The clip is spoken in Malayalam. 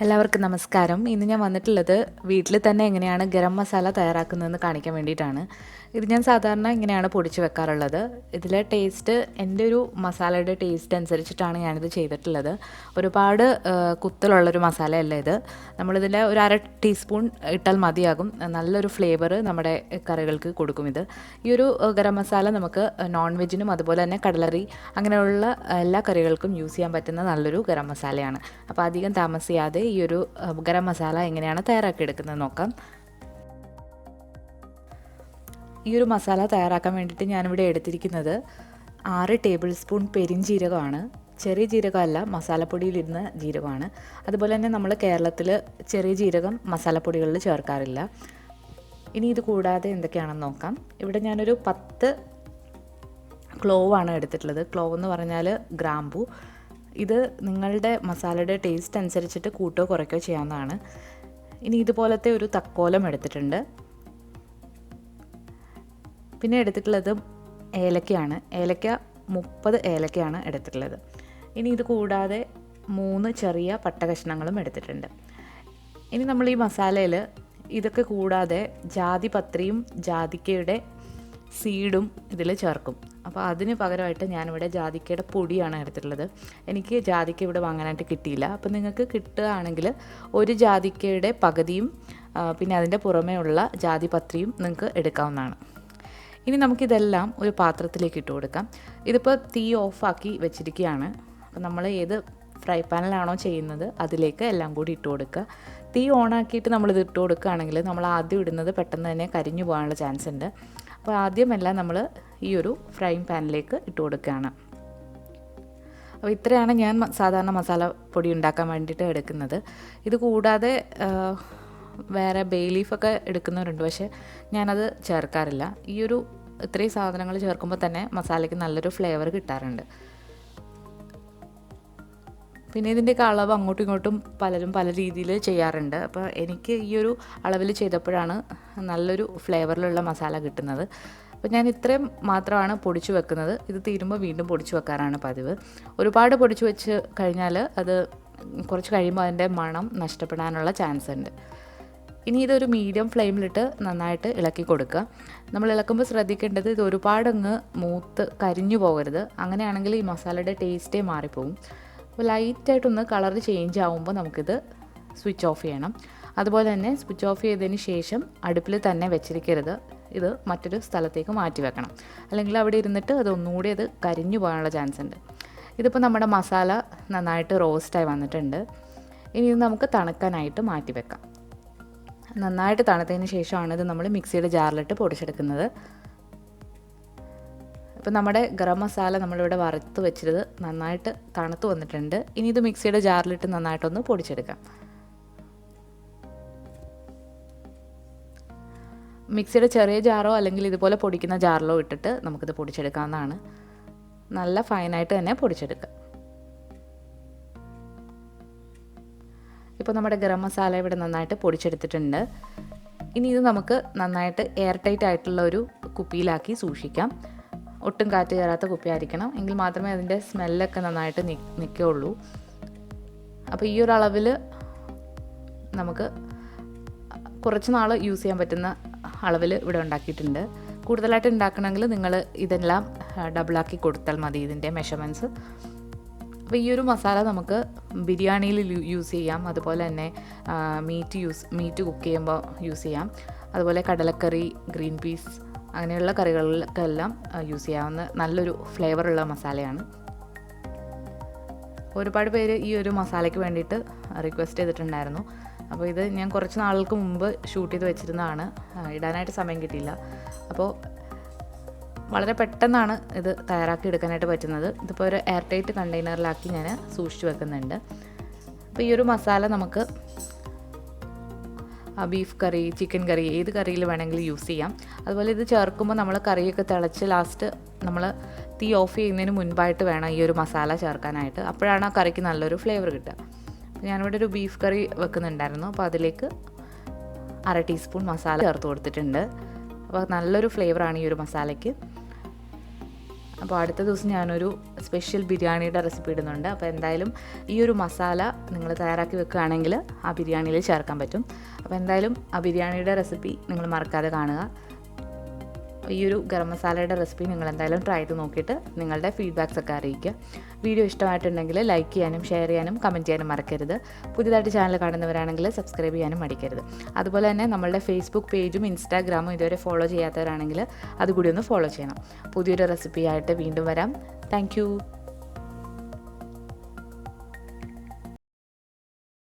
എല്ലാവർക്കും നമസ്കാരം. ഇന്ന് ഞാൻ വന്നിട്ടുള്ളത് വീട്ടിൽ തന്നെ എങ്ങനെയാണ് ഗരം മസാല തയ്യാറാക്കുന്നതെന്ന് കാണിക്കാൻ വേണ്ടിയിട്ടാണ്. ഇത് ഞാൻ സാധാരണ ഇങ്ങനെയാണ് പൊടിച്ച് വെക്കാറുള്ളത്. ഇതിലെ ടേസ്റ്റ് എൻ്റെ ഒരു മസാലയുടെ ടേസ്റ്റ് അനുസരിച്ചിട്ടാണ് ഞാനിത് ചെയ്തിട്ടുള്ളത്. ഒരുപാട് കുത്തലുള്ളൊരു മസാലയല്ല ഇത്. നമ്മളിതിൻ്റെ ഒരു 1/2 ടീസ്പൂൺ ഇട്ടാൽ മതിയാകും. നല്ലൊരു ഫ്ലേവർ നമ്മുടെ കറികൾക്ക് കൊടുക്കും ഇത്. ഈ ഒരു ഗരം മസാല നമുക്ക് നോൺ വെജിനും അതുപോലെ തന്നെ കടലറി അങ്ങനെയുള്ള എല്ലാ കറികൾക്കും യൂസ് ചെയ്യാൻ പറ്റുന്ന നല്ലൊരു ഗരം മസാലയാണ്. അപ്പോൾ അധികം താമസിയാതെ ഈ ഒരു ഗരം മസാല എങ്ങനെയാണ് തയ്യാറാക്കിയെടുക്കുന്നത് നോക്കാം. ഈ ഒരു മസാല തയ്യാറാക്കാൻ വേണ്ടിയിട്ട് ഞാനിവിടെ എടുത്തിരിക്കുന്നത് 6 ടേബിൾ സ്പൂൺ പെരിഞ്ജീരകമാണ്. ചെറിയ ജീരകമല്ല, മസാലപ്പൊടിയിലിരുന്ന ജീരകമാണ്. അതുപോലെ തന്നെ നമ്മൾ കേരളത്തിൽ ചെറിയ ജീരകം മസാലപ്പൊടികളിൽ ചേർക്കാറില്ല. ഇനി ഇത് കൂടാതെ എന്തൊക്കെയാണെന്ന് നോക്കാം. ഇവിടെ ഞാനൊരു 10 ക്ലോവാണ് എടുത്തിട്ടുള്ളത്. ക്ലോവ് എന്ന് പറഞ്ഞാൽ ഗ്രാമ്പു. ഇത് നിങ്ങളുടെ മസാലയുടെ ടേസ്റ്റ് അനുസരിച്ചിട്ട് കൂട്ടോ കുറയ്ക്കോ ചെയ്യാവുന്നതാണ്. ഇനി ഇതുപോലത്തെ ഒരു തക്കോലം എടുത്തിട്ടുണ്ട്. പിന്നെ എടുത്തിട്ടുള്ളത് ഏലക്കയാണ്. ഏലക്ക 30 ഏലക്കയാണ് എടുത്തിട്ടുള്ളത്. ഇനി ഇത് കൂടാതെ 3 ചെറിയ പട്ട കഷ്ണങ്ങളും എടുത്തിട്ടുണ്ട്. ഇനി നമ്മൾ ഈ മസാലയിൽ ഇതൊക്കെ കൂടാതെ ജാതിപത്രിയും ജാതിക്കയുടെ സീഡും ഇതിൽ ചേർക്കും. അപ്പോൾ അതിന് പകരമായിട്ട് ഞാനിവിടെ ജാതിക്കയുടെ പൊടിയാണ് എടുത്തിട്ടുള്ളത്. എനിക്ക് ജാതിക്ക ഇവിടെ വാങ്ങാനായിട്ട് കിട്ടിയില്ല. അപ്പോൾ നിങ്ങൾക്ക് കിട്ടുകയാണെങ്കിൽ ഒരു ജാതിക്കയുടെ പകുതിയും പിന്നെ അതിൻ്റെ പുറമേ ഉള്ള ജാതിപത്രിയും നിങ്ങൾക്ക് എടുക്കാവുന്നതാണ്. ഇനി നമുക്കിതെല്ലാം ഒരു പാത്രത്തിലേക്ക് ഇട്ട് കൊടുക്കാം. ഇതിപ്പോൾ തീ ഓഫാക്കി വെച്ചിരിക്കുകയാണ്. അപ്പോൾ നമ്മൾ ഏത് ഫ്രൈ പാനിലാണോ ചെയ്യുന്നത് അതിലേക്ക് എല്ലാം കൂടി ഇട്ട് കൊടുക്കുക. തീ ഓണാക്കിയിട്ട് നമ്മളിത് ഇട്ട് കൊടുക്കുകയാണെങ്കിൽ നമ്മൾ ആദ്യം ഇടുന്നത് പെട്ടെന്ന് തന്നെ കരിഞ്ഞു പോകാനുള്ള ചാൻസ് ഉണ്ട്. അപ്പോൾ ആദ്യമെല്ലാം നമ്മൾ ഈ ഒരു ഫ്രൈങ് പാനിലേക്ക് ഇട്ട് കൊടുക്കുകയാണ്. അപ്പോൾ ഇത്രയാണ് ഞാൻ സാധാരണ മസാല പൊടി ഉണ്ടാക്കാൻ വേണ്ടിയിട്ട് എടുക്കുന്നത്. ഇത് കൂടാതെ വേറെ ബേ ലീഫൊക്കെ എടുക്കുന്നവരുണ്ട്, പക്ഷേ ഞാനത് ചേർക്കാറില്ല. ഈ ഒരു ഇത്രയും സാധനങ്ങൾ ചേർക്കുമ്പോൾ തന്നെ മസാലയ്ക്ക് നല്ലൊരു ഫ്ലേവർ കിട്ടാറുണ്ട്. പിന്നെ ഇതിൻ്റെയൊക്കെ അളവ് അങ്ങോട്ടും ഇങ്ങോട്ടും പലരും പല രീതിയിൽ ചെയ്യാറുണ്ട്. അപ്പോൾ എനിക്ക് ഈ ഒരു അളവിൽ ചെയ്തപ്പോഴാണ് നല്ലൊരു ഫ്ലേവറിലുള്ള മസാല കിട്ടുന്നത്. അപ്പോൾ ഞാൻ ഇത്രയും മാത്രമാണ് പൊടിച്ചു വെക്കുന്നത്. ഇത് തീരുമ്പോൾ വീണ്ടും പൊടിച്ചു വെക്കാറാണ് പതിവ്. ഒരുപാട് പൊടിച്ചു വെച്ച് കഴിഞ്ഞാൽ അത് കുറച്ച് കഴിയുമ്പോൾ അതിൻ്റെ മണം നഷ്ടപ്പെടാനുള്ള ചാൻസ് ഉണ്ട്. ഇനി ഇതൊരു മീഡിയം ഫ്ലെയിമിലിട്ട് നന്നായിട്ട് ഇളക്കി കൊടുക്കുക. നമ്മൾ ഇളക്കുമ്പോൾ ശ്രദ്ധിക്കേണ്ടത് ഇത് ഒരുപാടങ്ങ് മൂത്ത് കരിഞ്ഞു പോകരുത്. അങ്ങനെയാണെങ്കിൽ ഈ മസാലയുടെ ടേസ്റ്റേ മാറിപ്പോകും. അപ്പോൾ ലൈറ്റായിട്ടൊന്ന് കളർ ചേഞ്ച് ആകുമ്പോൾ നമുക്കിത് സ്വിച്ച് ഓഫ് ചെയ്യണം. അതുപോലെ തന്നെ സ്വിച്ച് ഓഫ് ചെയ്തതിന് ശേഷം അടുപ്പിൽ തന്നെ വെച്ചിരിക്കരുത്. ഇത് മറ്റൊരു സ്ഥലത്തേക്ക് മാറ്റി വെക്കണം. അല്ലെങ്കിൽ അവിടെ ഇരുന്നിട്ട് അതൊന്നുകൂടി അത് കരിഞ്ഞു പോകാനുള്ള ചാൻസ് ഉണ്ട്. ഇതിപ്പോൾ നമ്മുടെ മസാല നന്നായിട്ട് റോസ്റ്റായി വന്നിട്ടുണ്ട്. ഇനി ഇത് നമുക്ക് തണുക്കാനായിട്ട് മാറ്റി വെക്കാം. നന്നായിട്ട് തണുത്തതിന് ശേഷമാണ് ഇത് നമ്മൾ മിക്സിയുടെ ജാറിലിട്ട് പൊടിച്ചെടുക്കുന്നത്. ഇപ്പോൾ നമ്മുടെ ഗരം മസാല നമ്മളിവിടെ വറുത്ത് വെച്ചത് നന്നായിട്ട് തണുത്ത് വന്നിട്ടുണ്ട്. ഇനി ഇത് മിക്സിയുടെ ജാറിലിട്ട് നന്നായിട്ടൊന്ന് പൊടിച്ചെടുക്കാം. മിക്സിയുടെ ചെറിയ ജാറോ അല്ലെങ്കിൽ ഇതുപോലെ പൊടിക്കുന്ന ജാറിലോ ഇട്ടിട്ട് നമുക്കിത് പൊടിച്ചെടുക്കാവുന്നതാണ്. നല്ല ഫൈനായിട്ട് തന്നെ പൊടിച്ചെടുക്കാം. ഇപ്പോൾ നമ്മുടെ ഗരം മസാല ഇവിടെ നന്നായിട്ട് പൊടിച്ചെടുത്തിട്ടുണ്ട്. ഇനി ഇത് നമുക്ക് നന്നായിട്ട് എയർ ടൈറ്റ് ആയിട്ടുള്ള ഒരു കുപ്പിയിലാക്കി സൂക്ഷിക്കാം. ഒട്ടും കാറ്റ് കയറാത്ത കുപ്പിയായിരിക്കണം, എങ്കിൽ മാത്രമേ അതിൻ്റെ സ്മെല്ലൊക്കെ നന്നായിട്ട് നിൽക്കുകയുള്ളൂ. അപ്പോൾ ഈ ഒരു അളവിൽ നമുക്ക് കുറച്ച് നാൾ യൂസ് ചെയ്യാൻ പറ്റുന്ന അളവിൽ ഇവിടെ ഉണ്ടാക്കിയിട്ടുണ്ട്. കൂടുതലായിട്ട് ഉണ്ടാക്കണമെങ്കിൽ നിങ്ങൾ ഇതെല്ലാം ഡബിളാക്കി കൊടുത്താൽ മതി, ഇതിൻ്റെ മെഷർമെൻറ്റ്സ്. അപ്പോൾ ഈ ഒരു മസാല നമുക്ക് ബിരിയാണിയിൽ യൂസ് ചെയ്യാം. അതുപോലെ തന്നെ മീറ്റ് കുക്ക് ചെയ്യുമ്പോൾ യൂസ് ചെയ്യാം. അതുപോലെ കടലക്കറി, ഗ്രീൻ പീസ് അങ്ങനെയുള്ള കറികൾക്കെല്ലാം യൂസ് ചെയ്യാവുന്ന നല്ലൊരു ഫ്ലേവറുള്ള മസാലയാണ്. ഒരുപാട് പേര് ഈ ഒരു മസാലയ്ക്ക് വേണ്ടിയിട്ട് റിക്വസ്റ്റ് ചെയ്തിട്ടുണ്ടായിരുന്നു. അപ്പോൾ ഇത് ഞാൻ കുറച്ച് നാളുകൾക്ക് മുമ്പ് ഷൂട്ട് ചെയ്ത് വെച്ചിരുന്നതാണ്. ഇടാനായിട്ട് സമയം കിട്ടിയില്ല. അപ്പോൾ വളരെ പെട്ടെന്നാണ് ഇത് തയ്യാറാക്കി എടുക്കാനായിട്ട് പറ്റുന്നത്. ഇതിപ്പോൾ ഒരു എയർ ടൈറ്റ് കണ്ടെയ്നറിലാക്കി ഞാൻ സൂക്ഷിച്ച് വെക്കുന്നുണ്ട്. അപ്പോൾ ഈ ഒരു മസാല നമുക്ക് ബീഫ് കറി, ചിക്കൻ കറി, ഏത് കറിയിൽ വേണമെങ്കിലും യൂസ് ചെയ്യാം. അതുപോലെ ഇത് ചേർക്കുമ്പോൾ നമ്മൾ കറിയൊക്കെ തിളച്ച് ലാസ്റ്റ് നമ്മൾ തീ ഓഫ് ചെയ്യുന്നതിന് മുൻപായിട്ട് വേണം ഈ ഒരു മസാല ചേർക്കാനായിട്ട്. അപ്പോഴാണ് ആ കറിക്ക് നല്ലൊരു ഫ്ലേവർ കിട്ടുക. ഞാനിവിടെ ഒരു ബീഫ് കറി വെക്കുന്നുണ്ടായിരുന്നു. അപ്പോൾ അതിലേക്ക് 1/2 ടീസ്പൂൺ മസാല ചേർത്ത് കൊടുത്തിട്ടുണ്ട്. അപ്പോൾ നല്ലൊരു ഫ്ലേവറാണ് ഈ ഒരു മസാലയ്ക്ക്. അപ്പോൾ അടുത്ത ദിവസം ഞാനൊരു സ്പെഷ്യൽ ബിരിയാണിയുടെ റെസിപ്പി ഇടുന്നുണ്ട്. അപ്പോൾ എന്തായാലും ഈ ഒരു മസാല നിങ്ങൾ തയ്യാറാക്കി വെക്കുകയാണെങ്കിൽ ആ ബിരിയാണിയിൽ ചേർക്കാൻ പറ്റും. അപ്പോൾ എന്തായാലും ആ ബിരിയാണിയുടെ റെസിപ്പി നിങ്ങൾ മറക്കാതെ കാണുക. ഈ ഒരു ഗരം മസാലയുടെ റെസിപ്പി നിങ്ങൾ എന്തായാലും ട്രൈ ചെയ്ത് നോക്കിയിട്ട് നിങ്ങളുടെ ഫീഡ്ബാക്സ് ഒക്കെ അറിയിക്കുക. വീഡിയോ ഇഷ്ടമായിട്ടുണ്ടെങ്കിൽ ലൈക്ക് ചെയ്യാനും ഷെയർ ചെയ്യാനും കമൻറ്റ് ചെയ്യാനും മറക്കരുത്. പുതിയതായിട്ട് ചാനൽ കാണുന്നവരാണെങ്കിൽ സബ്സ്ക്രൈബ് ചെയ്യാനും മടിക്കരുത്. അതുപോലെ തന്നെ നമ്മളുടെ ഫേസ്ബുക്ക് പേജും ഇൻസ്റ്റാഗ്രാമും ഇതുവരെ ഫോളോ ചെയ്യാത്തവരാണെങ്കിൽ അതുകൂടി ഒന്ന് ഫോളോ ചെയ്യണം. പുതിയൊരു റെസിപ്പിയായിട്ട് വീണ്ടും വരാം. താങ്ക്